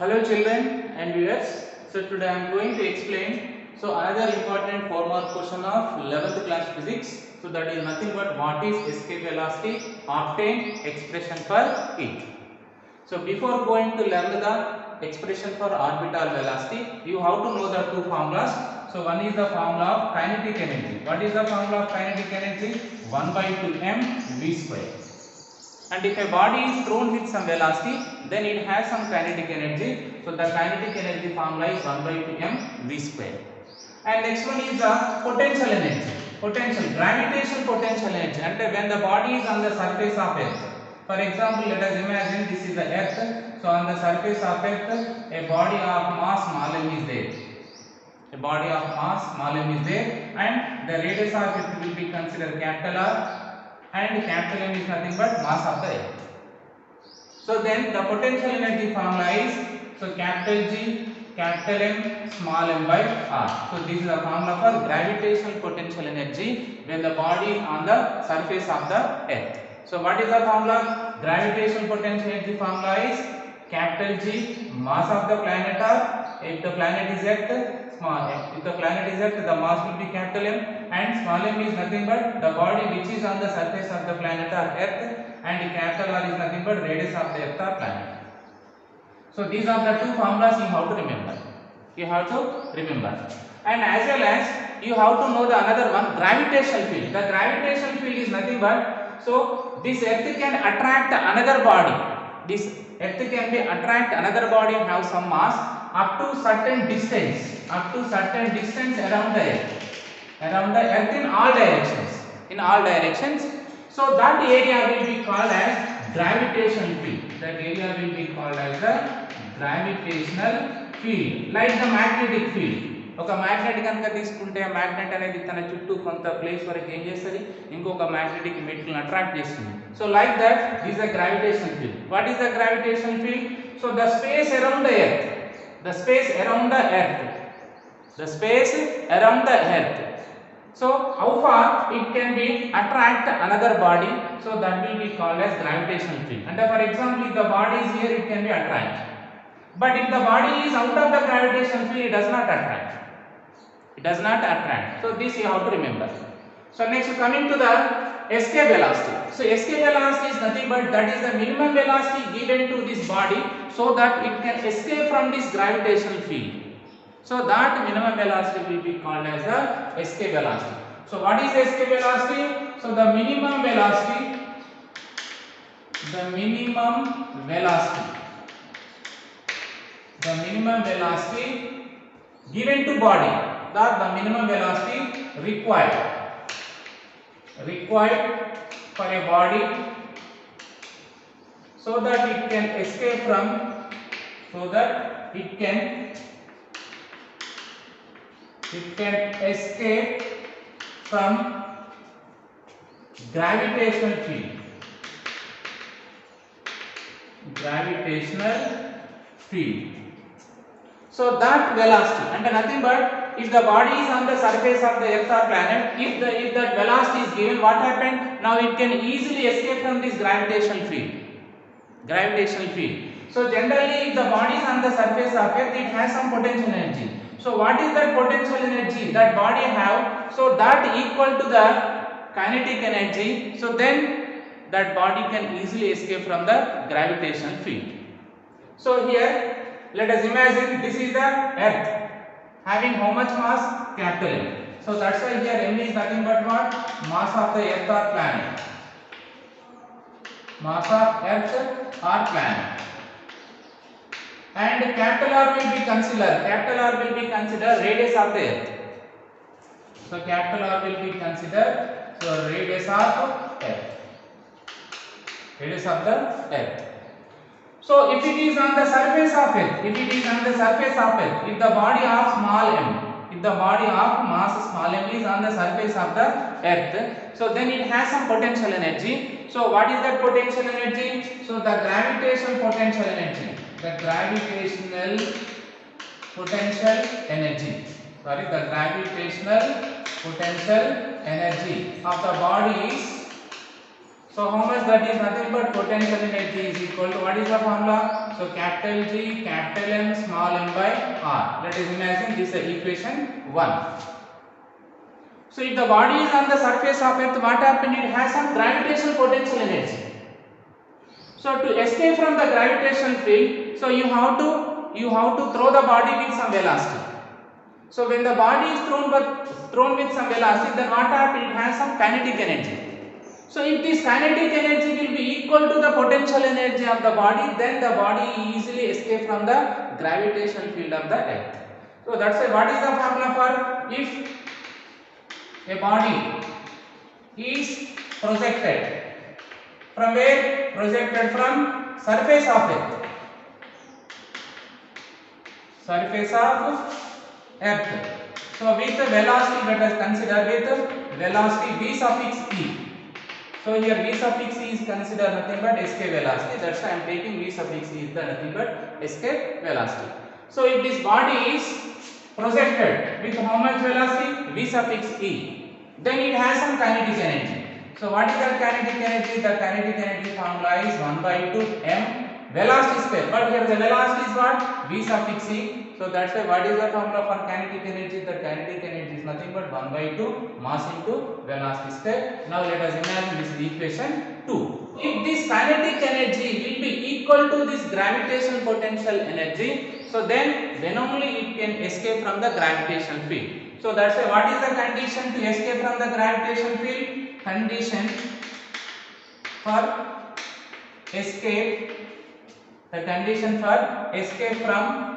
Hello children and viewers. So today I am going to explain another important 4 mark question of 11th class physics. So that is nothing but what is escape velocity, obtain expression for it. So before going to learn the expression for orbital velocity, you have to know the two formulas. So one is the formula of kinetic energy. What is the formula of kinetic energy? 1 by 2m v square. And if a body is thrown with some velocity, then it has some kinetic energy. So the kinetic energy formula is 1 by 2m v square. And next one is the potential energy. Potential, gravitational potential energy. And when the body is on the surface of Earth. For example, let us imagine this is the Earth. So on the surface of Earth, a body of mass small m is there. A body of mass small m is there, and the radius of it will be considered capital R, and capital M is nothing but mass of the Earth. So then the potential energy formula is capital G, capital M, small m by R. So this is the formula for gravitational potential energy when the body is on the surface of the Earth. So what is the formula? Gravitational potential energy formula is capital G, mass of the planet R. If the planet is Earth, small m. If the planet is Earth, the mass will be capital M, and small m is nothing but the body which is on the surface of the planet or Earth, and capital R is nothing but radius of the Earth or planet. So these are the two formulas you have to remember. You have to remember, and as well as you have to know the another one, gravitational field. The gravitational field is nothing but this Earth can attract another body. This Earth can be attract another body and have some mass up to certain distance around the Earth in all directions. So that area will be called as gravitational field. That area will be called as the gravitational field, like the magnetic field. ఒక magnet కనుక తీసుకుంటే ఆ magnet అనేది తన చుట్టూ కొంత place వరకు ఏం చేస్తుంది, ఇంకొక మ్యాగ్నెటిక్ మెటీరియల్ అట్రాక్ట్ చేస్తుంది. So like that this the gravitational field. What is the gravitational field? So the space around the earth, the space around the earth. So how far it can be attract another body, so that will be called as gravitational field. And for example, if the body is here, it can be attract, but if the body is out of the gravitational field, it does not attract. So this you have to remember. So next, coming to the escape velocity. So escape velocity is nothing but that is the minimum velocity given to this body so that it can escape from this gravitational field. So that minimum velocity will be called as the escape velocity. So what is escape velocity? So the minimum velocity given to body, that the minimum velocity required for a body so that it can escape from gravitational field. So that velocity, and nothing but if the body is on the surface of the Earth or planet, if that velocity is given, what happened? Now it can easily escape from this gravitational field. So generally, if the body is on the surface of Earth, it has some potential energy. So what is that potential energy that body have? So that equal to the kinetic energy. So then that body can easily escape from the gravitational field. So here, let us imagine this is the Earth having how much mass? Capital M. So that's why here M is nothing but what? Mass of the Earth or planet. And capital R will be considered radius of the Earth. So capital R will be considered radius of Earth. So if it is on the surface of Earth, if the body of small m, if the body of mass small m is on the surface of the Earth, so then it has some potential energy. So what is that potential energy? So the gravitational potential energy of the body is So how much? That is nothing but potential energy is equal to, what is the formula? So capital G, capital M, small m by R. Let us imagine this is equation 1. So if the body is on the surface of Earth, what happened? It has some gravitational potential energy. So to escape from the gravitational field, so you have to throw the body with some velocity. So when the body is thrown with some velocity, then what happens? It has some kinetic energy. So if this kinetic energy will be equal to the potential energy of the body, then the body easily escape from the gravitational field of the Earth. So that's why, what is the formula for if a body is projected from where? Projected from surface of Earth. Surface of Earth. So with the velocity, let us consider with velocity v suffix e. So here v suffix e is considered nothing but escape velocity. That's why I am taking v suffix e is nothing but escape velocity. So if this body is projected with how much velocity? V suffix e. Then it has some kinetic energy. So what is the kinetic energy? The kinetic energy formula is 1 by 2 m velocity square. But here the velocity is what? V suffix e. So that's why, what is the formula for kinetic energy? The kinetic energy is nothing but 1 by 2 mass into velocity square. Now let us imagine this is equation 2. If this kinetic energy will be equal to this gravitational potential energy, so then only it can escape from the gravitational field. So that's why, what is the condition to escape from the gravitational field? Condition for escape, the condition for escape from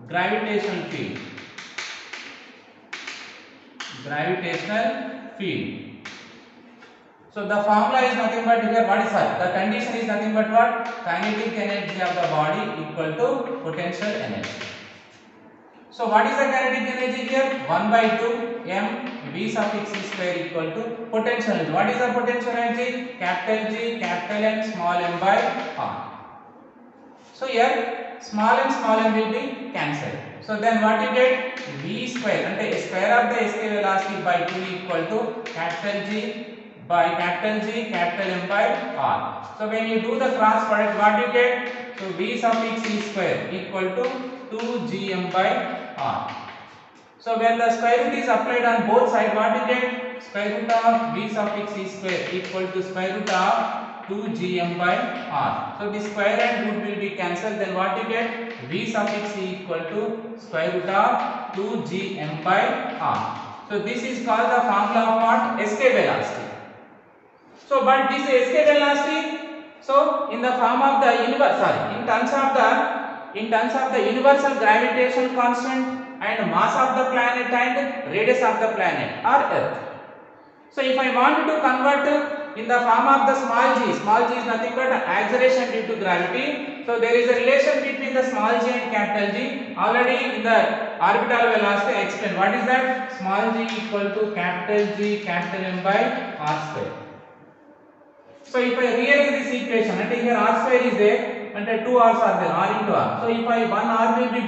gravitational field. Gravitational field. So the formula is nothing but here, what is that? The condition is nothing but what? Kinetic energy of the body equal to potential energy. So what is the kinetic energy here? 1 by 2 m v suffix e square equal to potential energy. What is the potential energy? Capital G, capital M, small m by R. So here small m will be cancelled. So then what you get? V square, and square of the escape velocity by 2 equal to capital G by capital G, capital M by R. So when you do the cross product, what you get? So V suffix e square equal to 2gm by R. So when the square root is applied on both sides, what you get? Square root of V suffix e square equal to square root of 2gm by R. So the square and root will be cancelled. Then what you get? V suffix e equal to square root of 2gm by R. So this is called the formula of what? Escape velocity. So but this escape velocity, so in the form of the in terms of the universal gravitational constant and mass of the planet and radius of the planet or Earth. So if I want to convert in the form of the small g is nothing but acceleration due to gravity. So there is a relation between the small g and capital G. Already in the orbital velocity I explained. What is that? Small g equal to capital G, capital M by R square. So if I rearrange this equation, and here R square is there, and 2 R's are there, R into R. So if I 1 R will be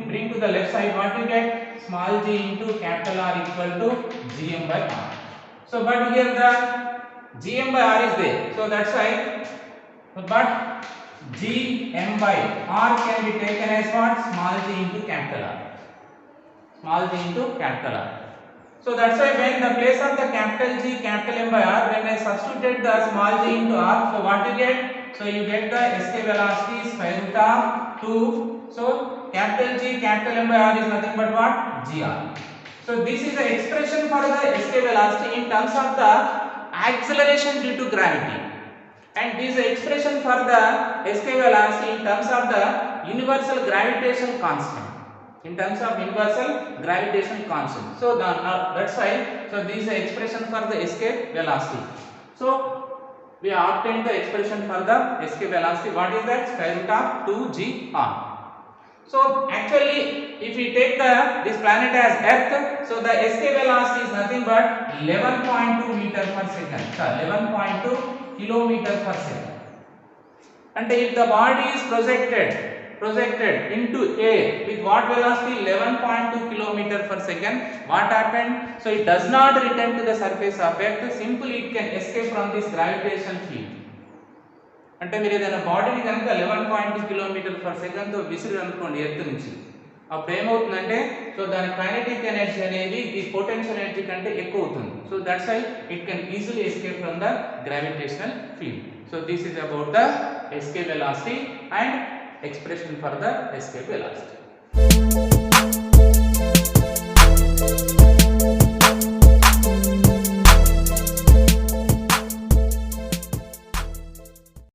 bring to the left side, what you get? Small g into capital R equal to gm by R. So but here the gm by R is there. So that's why, but gm by R can be taken as what? Small g into capital R. Small g into capital R. So that's why when the place of the capital G, capital M by R, when I substitute the small g into R, so what you get? So you get the escape velocity square root of 2. So capital G, capital M by R is nothing but what? Gr. So this is the expression for the escape velocity in terms of the acceleration due to gravity, and this is the expression for the escape velocity in terms of the universal gravitational constant. In terms of universal gravitational constant. So that's why, so this is the expression for the escape velocity. So we obtained the expression for the escape velocity. What is that? Square root of 2gr. So actually, if we take this planet as Earth, so the escape velocity is nothing but 11.2 meter per second. 11.2 kilometer per second. And if the body is projected projected into air with what velocity? 11.2 kilometer per second. What happened? So it does not return to the surface of earth. Simply it can escape from this gravitation field. అంటే మీరు ఏదైనా బాడీని కనుక 11.2 kilometre per సెకండ్తో విసిరి అనుకోండి earth నుంచి, అప్పుడు ఏమవుతుందంటే సో దాని కైనెటిక్ ఎనర్జీ అనేది ఈ పొటెన్షియల్ ఎనర్జీ కంటే ఎక్కువ అవుతుంది. So that's why it can easily escape from the gravitational field. So this is about the escape velocity and expression for the escape velocity.